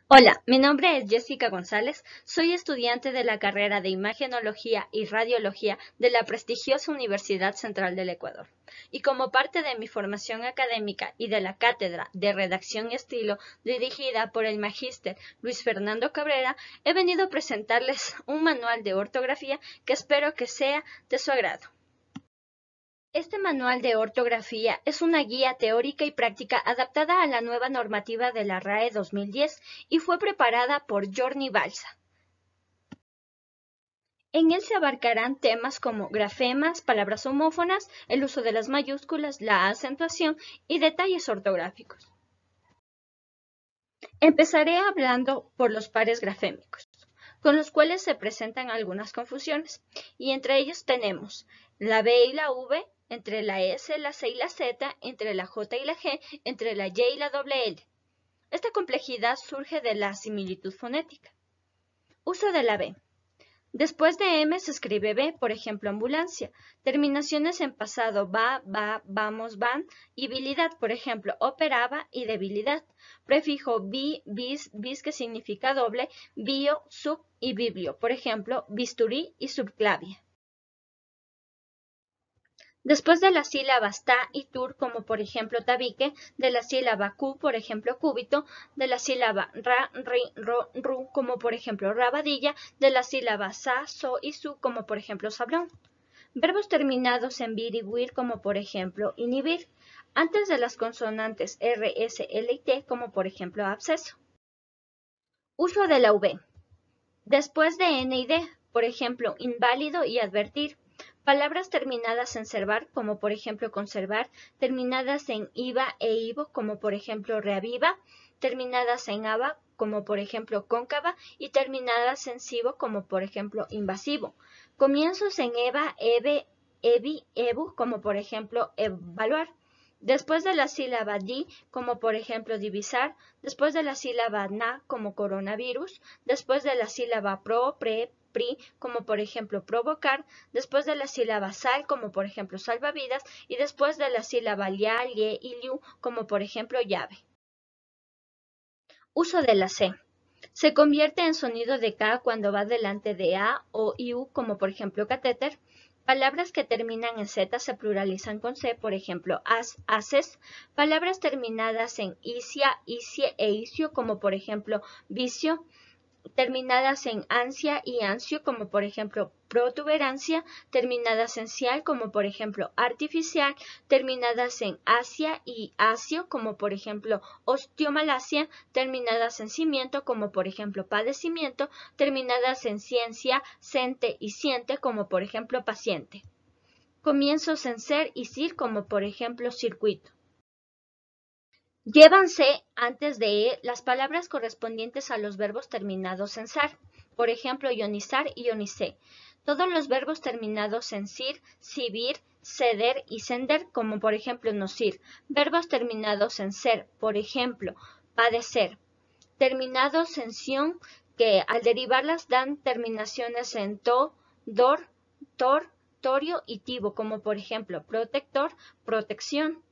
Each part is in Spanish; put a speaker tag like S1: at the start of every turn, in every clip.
S1: Hola, mi nombre es Jessica González, soy estudiante de la carrera de Imagenología y Radiología de la prestigiosa Universidad Central del Ecuador. Y como parte de mi formación académica y de la cátedra de Redacción y Estilo dirigida por el magíster Luis Fernando Cabrera, he venido a presentarles un manual de ortografía que espero que sea de su agrado. Este manual de ortografía es una guía teórica y práctica adaptada a la nueva normativa de la RAE 2010 y fue preparada por Jordi Balsa. En él se abarcarán temas como grafemas, palabras homófonas, el uso de las mayúsculas, la acentuación y detalles ortográficos. Empezaré hablando por los pares grafémicos, con los cuales se presentan algunas confusiones, y entre ellos tenemos la B y la V, entre la S, la C y la Z, entre la J y la G, entre la Y y la doble L. Esta complejidad surge de la similitud fonética. Uso de la B. Después de M se escribe B, por ejemplo, ambulancia. Terminaciones en pasado va, vamos, van y bilidad, por ejemplo, operaba y debilidad. Prefijo bi, bis que significa doble, bio, sub y biblio, por ejemplo, bisturí y subclavia. Después de las sílabas ta y tur, como por ejemplo tabique, de la sílaba cu, por ejemplo cúbito, de la sílaba ra, ri, ro, ru, como por ejemplo rabadilla, de la sílaba sa, so y su, como por ejemplo sablón. Verbos terminados en vir y wir, como por ejemplo inhibir, antes de las consonantes r, s, l y t, como por ejemplo absceso. Uso de la v. Después de n y d, por ejemplo inválido y advertir. Palabras terminadas en servar, como por ejemplo conservar, terminadas en iva e ivo, como por ejemplo reaviva, terminadas en ava, como por ejemplo cóncava, y terminadas en sivo, como por ejemplo invasivo. Comienzos en eva, eve, evi, evu, como por ejemplo evaluar. Después de la sílaba di, como por ejemplo divisar, después de la sílaba na, como coronavirus, después de la sílaba pro, pre, pri, como por ejemplo provocar, después de la sílaba sal, como por ejemplo salvavidas, y después de la sílaba lia, lie y liu, como por ejemplo llave. Uso de la C. Se convierte en sonido de K cuando va delante de A o IU, como por ejemplo catéter. Palabras que terminan en Z se pluralizan con C, por ejemplo as, ases. Palabras terminadas en isia, isie e isio, como por ejemplo vicio. Terminadas en ansia y ansio, como por ejemplo protuberancia, terminadas en cial, como por ejemplo artificial, terminadas en asia y asio, como por ejemplo osteomalacia, terminadas en cimiento, como por ejemplo padecimiento, terminadas en ciencia, cente y siente, como por ejemplo paciente. Comienzos en ser y cir, como por ejemplo circuito. Llévanse antes de E las palabras correspondientes a los verbos terminados en sar, por ejemplo, ionizar y ionicé. Todos los verbos terminados en sir, sibir, ceder y sender, como por ejemplo nocir. Verbos terminados en ser, por ejemplo, padecer. Terminados en sion, que al derivarlas dan terminaciones en to, dor, tor, torio y tivo, como por ejemplo protector, protección.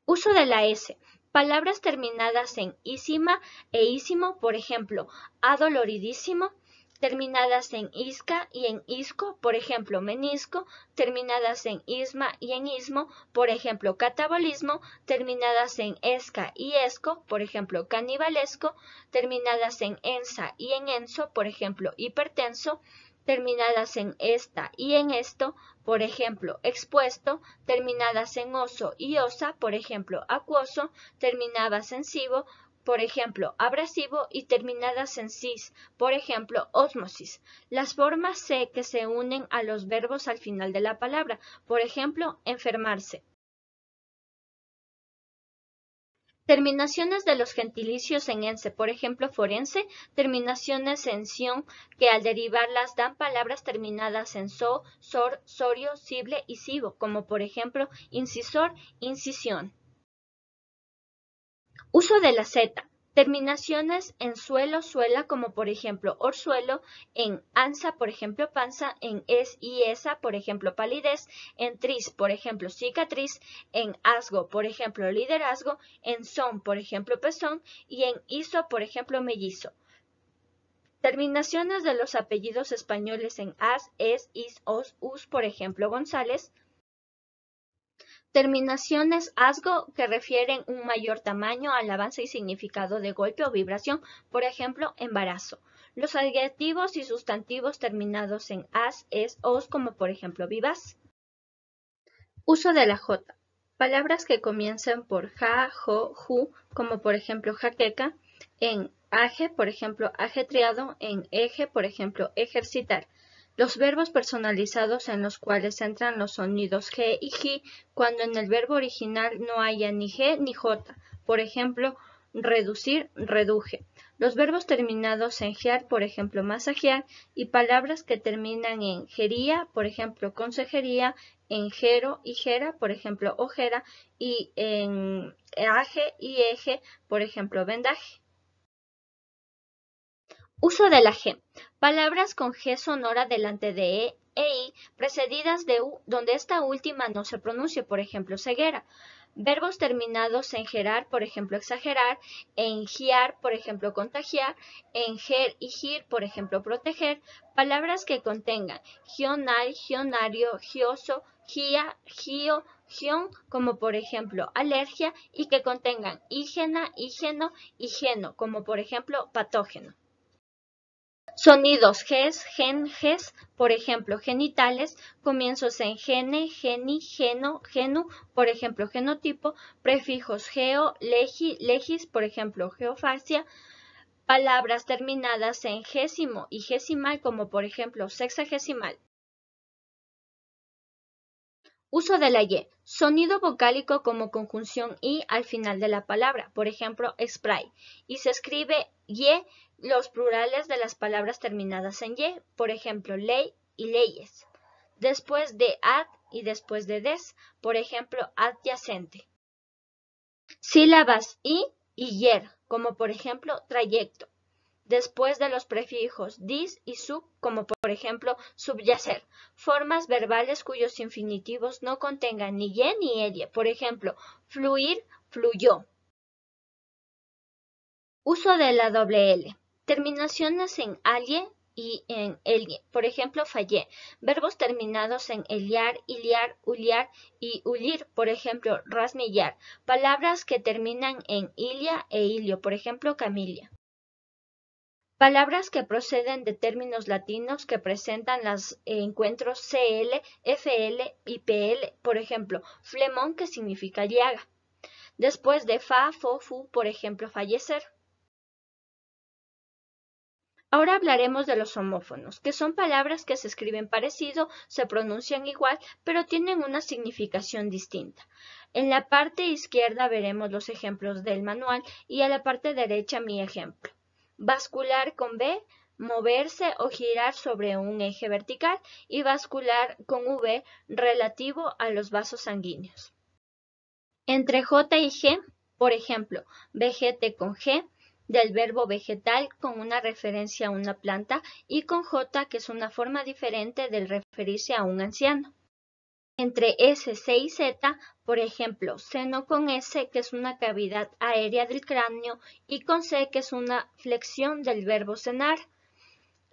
S1: Uso de la S. Palabras terminadas en ísima e ísimo, por ejemplo, adoloridísimo, terminadas en isca y en isco, por ejemplo, menisco, terminadas en isma y en ismo, por ejemplo, catabolismo, terminadas en esca y esco, por ejemplo, canibalesco, terminadas en ensa y en enso, por ejemplo, hipertenso, terminadas en esta y en esto, por ejemplo, expuesto, terminadas en oso y osa, por ejemplo, acuoso, terminadas en sivo, por ejemplo, abrasivo, y terminadas en cis, por ejemplo, ósmosis. Las formas C que se unen a los verbos al final de la palabra, por ejemplo, enfermarse. Terminaciones de los gentilicios en ense, por ejemplo, forense, terminaciones en sion, que al derivarlas dan palabras terminadas en so, sor, sorio, sible y sivo, como por ejemplo, incisor, incisión. Uso de la Z. Terminaciones en suelo, suela, como por ejemplo orzuelo, en ansa, por ejemplo panza, en es y esa, por ejemplo palidez, en tris, por ejemplo cicatriz, en asgo, por ejemplo liderazgo, en son, por ejemplo pezón, y en iso, por ejemplo mellizo. Terminaciones de los apellidos españoles en as, es, is, os, us, por ejemplo González. Terminaciones asgo que refieren un mayor tamaño, alabanza y significado de golpe o vibración, por ejemplo, embarazo. Los adjetivos y sustantivos terminados en as, es, os, como por ejemplo vivaz. Uso de la J. Palabras que comiencen por ja, jo, ju, como por ejemplo jaqueca, en aje, por ejemplo ajetreado, en eje, por ejemplo ejercitar. Los verbos personalizados en los cuales entran los sonidos G y J cuando en el verbo original no haya ni G ni J. Por ejemplo, reducir, reduje. Los verbos terminados en gear, por ejemplo, masajear, y palabras que terminan en gería, por ejemplo, consejería, en jero y jera, por ejemplo, ojera, y en aje y eje, por ejemplo, vendaje. Uso de la G. Palabras con G sonora delante de e I, precedidas de U, donde esta última no se pronuncie, por ejemplo, ceguera. Verbos terminados en gerar, por ejemplo, exagerar, en giar, por ejemplo, contagiar, en ger y gir, por ejemplo, proteger. Palabras que contengan gional, gionario, gioso, gia, gio, gion, como por ejemplo, alergia, y que contengan ígena, ígeno, igeno, como por ejemplo, patógeno. Sonidos ges, gen, ges, por ejemplo, genitales, comienzos en gene, geni, geno, genu, por ejemplo, genotipo, prefijos geo, legi, legis, por ejemplo, geofasia, palabras terminadas en gésimo y gesimal, como por ejemplo, sexagesimal. Uso de la Y. Sonido vocálico como conjunción I al final de la palabra, por ejemplo, spray. Y se escribe Y los plurales de las palabras terminadas en Y, por ejemplo, ley y leyes. Después de ad y después de des, por ejemplo, adyacente. Sílabas I y yer, como por ejemplo, trayecto. Después de los prefijos dis y sub, como por ejemplo subyacer. Formas verbales cuyos infinitivos no contengan ni ye ni elie, por ejemplo, fluir, fluyó. Uso de la doble L. Terminaciones en alie y en elie, por ejemplo, fallé. Verbos terminados en eliar, iliar, uliar y ulir, por ejemplo, rasmillar. Palabras que terminan en ilia e ilio, por ejemplo, camilia. Palabras que proceden de términos latinos que presentan los encuentros CL, FL y PL, por ejemplo, flemón, que significa llaga. Después de fa, fo, fu, por ejemplo, fallecer. Ahora hablaremos de los homófonos, que son palabras que se escriben parecido, se pronuncian igual, pero tienen una significación distinta. En la parte izquierda veremos los ejemplos del manual y a la parte derecha mi ejemplo. Bascular con B, moverse o girar sobre un eje vertical, y bascular con V, relativo a los vasos sanguíneos. Entre J y G, por ejemplo, vegete con G, del verbo vegetal con una referencia a una planta, y con J, que es una forma diferente de referirse a un anciano. Entre S, C y Z, por ejemplo, seno con S, que es una cavidad aérea del cráneo, y con C, que es una flexión del verbo cenar.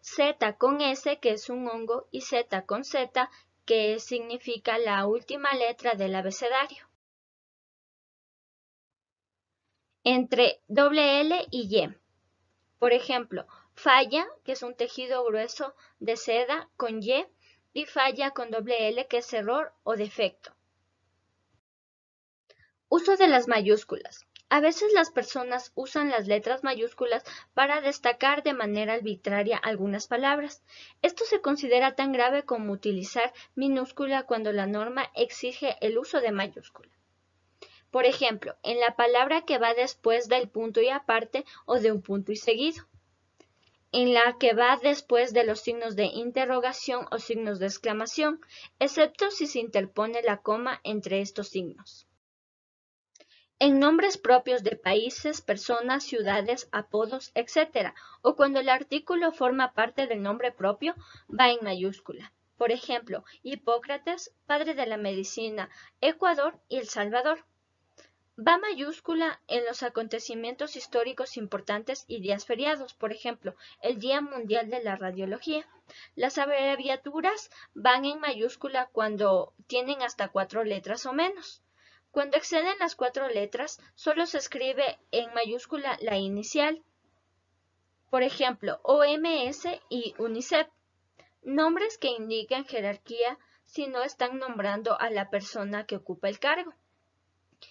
S1: Z con S, que es un hongo, y Z con Z, que significa la última letra del abecedario. Entre doble L y Y, por ejemplo, falla, que es un tejido grueso de seda, con y falla con doble L, que es error o defecto. Uso de las mayúsculas. A veces las personas usan las letras mayúsculas para destacar de manera arbitraria algunas palabras. Esto se considera tan grave como utilizar minúscula cuando la norma exige el uso de mayúscula. Por ejemplo, en la palabra que va después del punto y aparte o de un punto y seguido. En la que va después de los signos de interrogación o signos de exclamación, excepto si se interpone la coma entre estos signos. en nombres propios de países, personas, ciudades, apodos, etc., o cuando el artículo forma parte del nombre propio, va en mayúscula. Por ejemplo, Hipócrates, padre de la medicina, Ecuador y El Salvador. Va mayúscula en los acontecimientos históricos importantes y días feriados, por ejemplo, el Día Mundial de la Radiología. Las abreviaturas van en mayúscula cuando tienen hasta 4 letras o menos. Cuando exceden las 4 letras, solo se escribe en mayúscula la inicial. Por ejemplo, OMS y UNICEF. Nombres que indican jerarquía si no están nombrando a la persona que ocupa el cargo.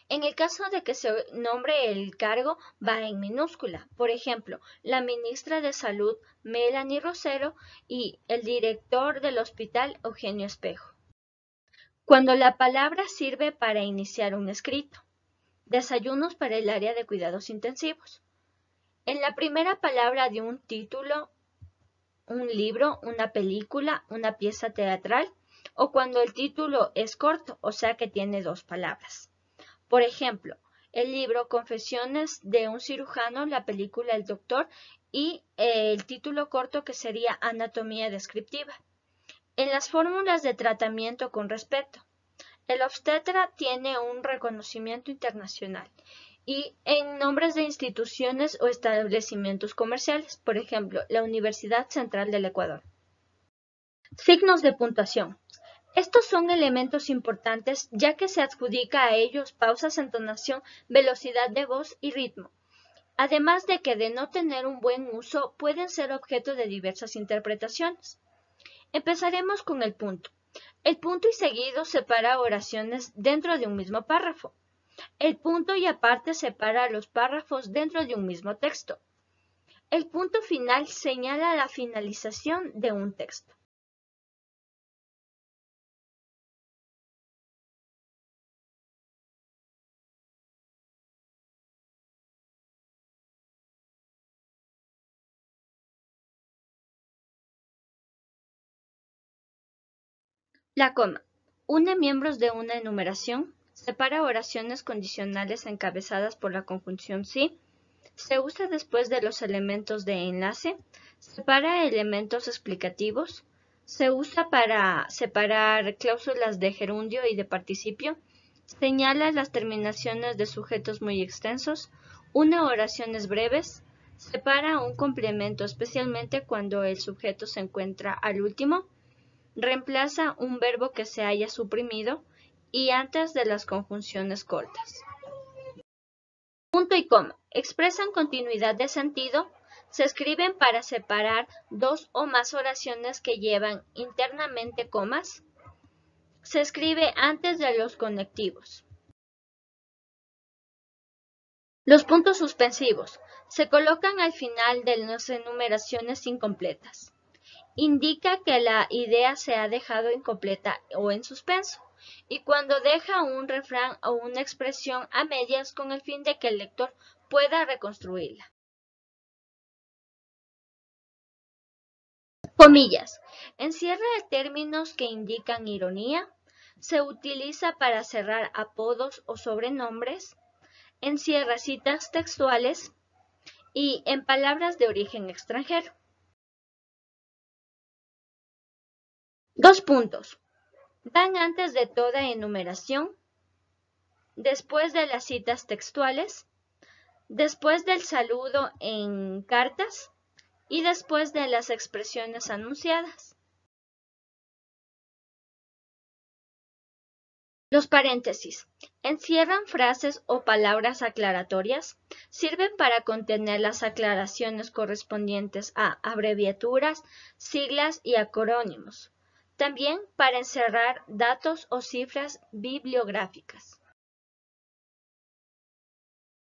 S1: En el caso de que se nombre el cargo, va en minúscula. Por ejemplo, la ministra de Salud, Melanie Rosero, y el director del hospital, Eugenio Espejo. Cuando la palabra sirve para iniciar un escrito. Desayunos para el área de cuidados intensivos. En la primera palabra de un título, un libro, una película, una pieza teatral, o cuando el título es corto, o sea que tiene 2 palabras. Por ejemplo, el libro Confesiones de un cirujano, la película El doctor y el título corto que sería Anatomía descriptiva. En las fórmulas de tratamiento con respeto, el obstetra tiene un reconocimiento internacional y en nombres de instituciones o establecimientos comerciales, por ejemplo, la Universidad Central del Ecuador. Signos de puntuación. Estos son elementos importantes ya que se adjudica a ellos pausas, entonación, velocidad de voz y ritmo. Además de que de no tener un buen uso pueden ser objeto de diversas interpretaciones. Empezaremos con el punto. El punto y seguido separa oraciones dentro de un mismo párrafo. El punto y aparte separa los párrafos dentro de un mismo texto. El punto final señala la finalización de un texto. La coma. Une miembros de una enumeración. Separa oraciones condicionales encabezadas por la conjunción sí. Se usa después de los elementos de enlace. Separa elementos explicativos. Se usa para separar cláusulas de gerundio y de participio. Señala las terminaciones de sujetos muy extensos. Une oraciones breves. Separa un complemento, especialmente cuando el sujeto se encuentra al último. Reemplaza un verbo que se haya suprimido y antes de las conjunciones cortas. Punto y coma. Expresan continuidad de sentido. Se escriben para separar 2 o más oraciones que llevan internamente comas. Se escribe antes de los conectivos. Los puntos suspensivos. Se colocan al final de las enumeraciones incompletas. Indica que la idea se ha dejado incompleta o en suspenso, y cuando deja un refrán o una expresión a medias con el fin de que el lector pueda reconstruirla. Comillas. Encierra términos que indican ironía. Se utiliza para cerrar apodos o sobrenombres. Encierra citas textuales y en palabras de origen extranjero. 2 puntos. Van antes de toda enumeración, después de las citas textuales, después del saludo en cartas y después de las expresiones anunciadas. Los paréntesis. Encierran frases o palabras aclaratorias, sirven para contener las aclaraciones correspondientes a abreviaturas, siglas y acrónimos. También para encerrar datos o cifras bibliográficas.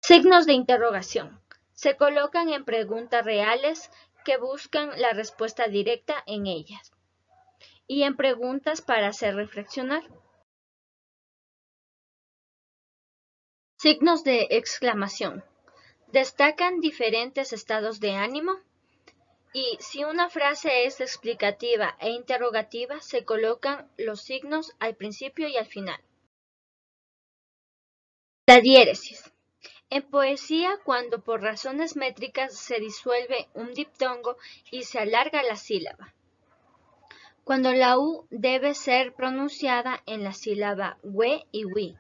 S1: Signos de interrogación. Se colocan en preguntas reales que buscan la respuesta directa en ellas y en preguntas para hacer reflexionar. Signos de exclamación. Destacan diferentes estados de ánimo y si una frase es explicativa e interrogativa, se colocan los signos al principio y al final. La diéresis. En poesía, cuando por razones métricas se disuelve un diptongo y se alarga la sílaba. Cuando la U debe ser pronunciada en la sílaba we y wi.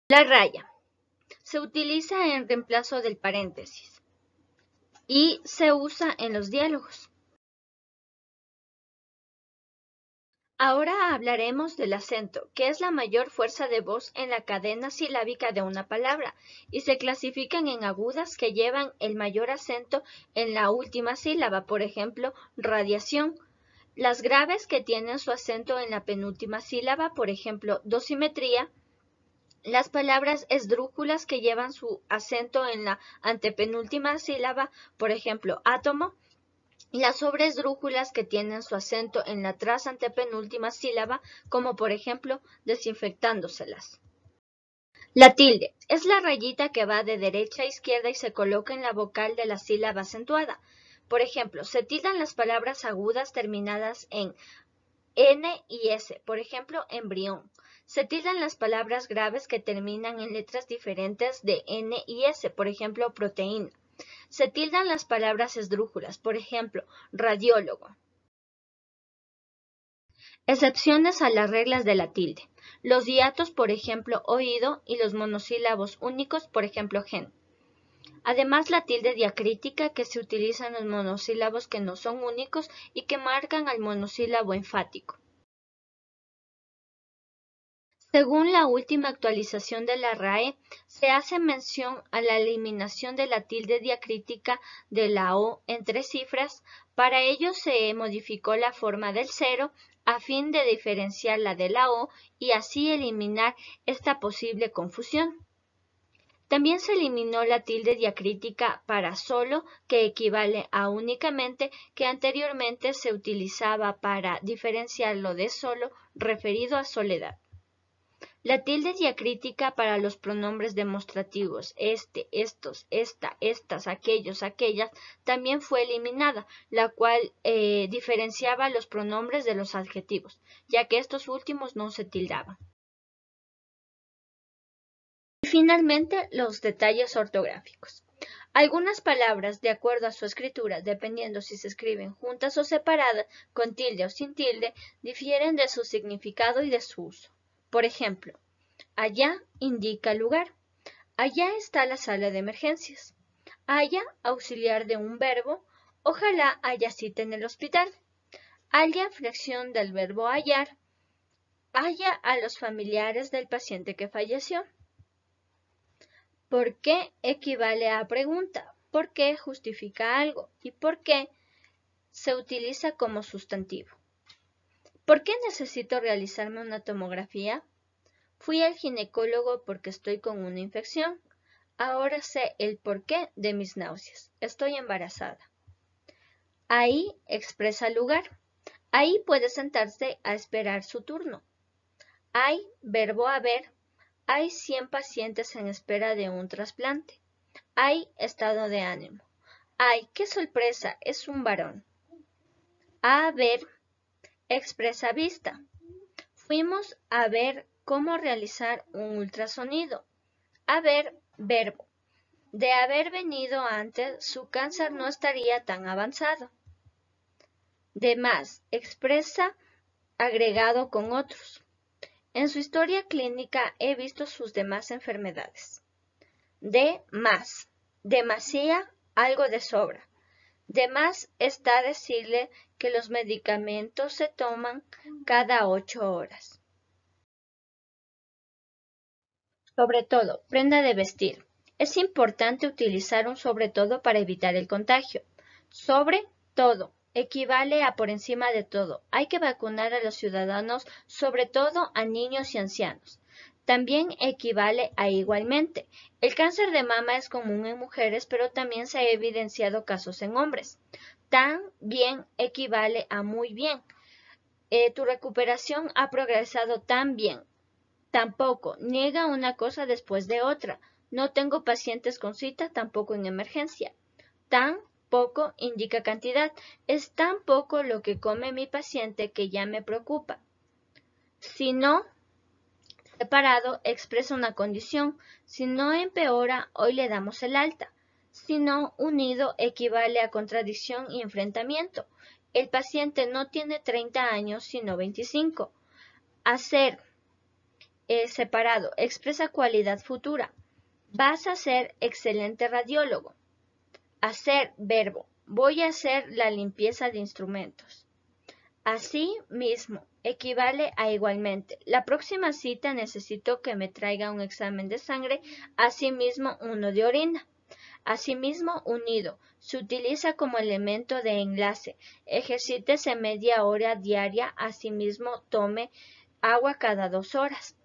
S1: La raya. Se utiliza en reemplazo del paréntesis y se usa en los diálogos. Ahora hablaremos del acento, que es la mayor fuerza de voz en la cadena silábica de una palabra, y se clasifican en agudas que llevan el mayor acento en la última sílaba, por ejemplo, radiación. Las graves que tienen su acento en la penúltima sílaba, por ejemplo, dosimetría. Las palabras esdrújulas que llevan su acento en la antepenúltima sílaba, por ejemplo, átomo. Las sobresdrújulas que tienen su acento en la trasantepenúltima sílaba, como por ejemplo desinfectándoselas. La tilde es la rayita que va de derecha a izquierda y se coloca en la vocal de la sílaba acentuada. Por ejemplo, se tildan las palabras agudas terminadas en N y S, por ejemplo, embrión. Se tildan las palabras graves que terminan en letras diferentes de N y S, por ejemplo, proteína. Se tildan las palabras esdrújulas, por ejemplo, radiólogo. Excepciones a las reglas de la tilde. Los hiatos, por ejemplo, oído, y los monosílabos únicos, por ejemplo, gen. Además, la tilde diacrítica, que se utiliza en los monosílabos que no son únicos y que marcan al monosílabo enfático. Según la última actualización de la RAE, se hace mención a la eliminación de la tilde diacrítica de la O en 3 cifras. Para ello se modificó la forma del cero a fin de diferenciarla de la O y así eliminar esta posible confusión. También se eliminó la tilde diacrítica para solo, que equivale a únicamente, que anteriormente se utilizaba para diferenciarlo de solo referido a soledad. La tilde diacrítica para los pronombres demostrativos este, estos, esta, estas, aquellos, aquellas también fue eliminada, la cual diferenciaba los pronombres de los adjetivos, ya que estos últimos no se tildaban. Y finalmente, los detalles ortográficos. Algunas palabras, de acuerdo a su escritura, dependiendo si se escriben juntas o separadas, con tilde o sin tilde, difieren de su significado y de su uso. Por ejemplo, allá indica lugar. Allá está la sala de emergencias. Haya, auxiliar de un verbo. Ojalá haya cita en el hospital. Haya, fracción del verbo hallar. Haya a los familiares del paciente que falleció. ¿Por qué equivale a pregunta? ¿Por qué justifica algo? ¿Y por qué se utiliza como sustantivo? ¿Por qué necesito realizarme una tomografía? Fui al ginecólogo porque estoy con una infección. Ahora sé el porqué de mis náuseas. Estoy embarazada. Ahí expresa lugar. Ahí puede sentarse a esperar su turno. Hay, verbo haber. Hay 100 pacientes en espera de un trasplante. Hay, estado de ánimo. Ay, qué sorpresa, es un varón. A ver, expresa vista. Fuimos a ver cómo realizar un ultrasonido. A ver, verbo. De haber venido antes, su cáncer no estaría tan avanzado. De más, expresa agregado con otros. En su historia clínica he visto sus demás enfermedades. De más, demasía, algo de sobra. De más está decirle que los medicamentos se toman cada 8 horas. Sobre todo, prenda de vestir. Es importante utilizar un sobre todo para evitar el contagio. Sobre todo equivale a por encima de todo. Hay que vacunar a los ciudadanos, sobre todo a niños y ancianos. También equivale a igualmente. El cáncer de mama es común en mujeres, pero también se ha evidenciado casos en hombres. Tan bien equivale a muy bien. Tu recuperación ha progresado tan bien. Tampoco, niega una cosa después de otra. No tengo pacientes con cita, tampoco en emergencia. Tan poco indica cantidad. Es tan poco lo que come mi paciente que ya me preocupa. Si no, Separado expresa una condición. Si no empeora, hoy le damos el alta. Si no, unido equivale a contradicción y enfrentamiento. El paciente no tiene 30 años, sino 25. Hacer separado expresa cualidad futura. Vas a ser excelente radiólogo. Hacer verbo. Voy a hacer la limpieza de instrumentos. Así mismo equivale a igualmente. La próxima cita necesito que me traiga un examen de sangre, asimismo uno de orina. Asimismo, unido. Se utiliza como elemento de enlace. Ejercítese media hora diaria, asimismo tome agua cada 2 horas.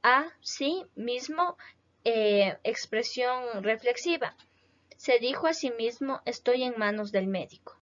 S1: Asimismo, expresión reflexiva. Se dijo a sí mismo, estoy en manos del médico.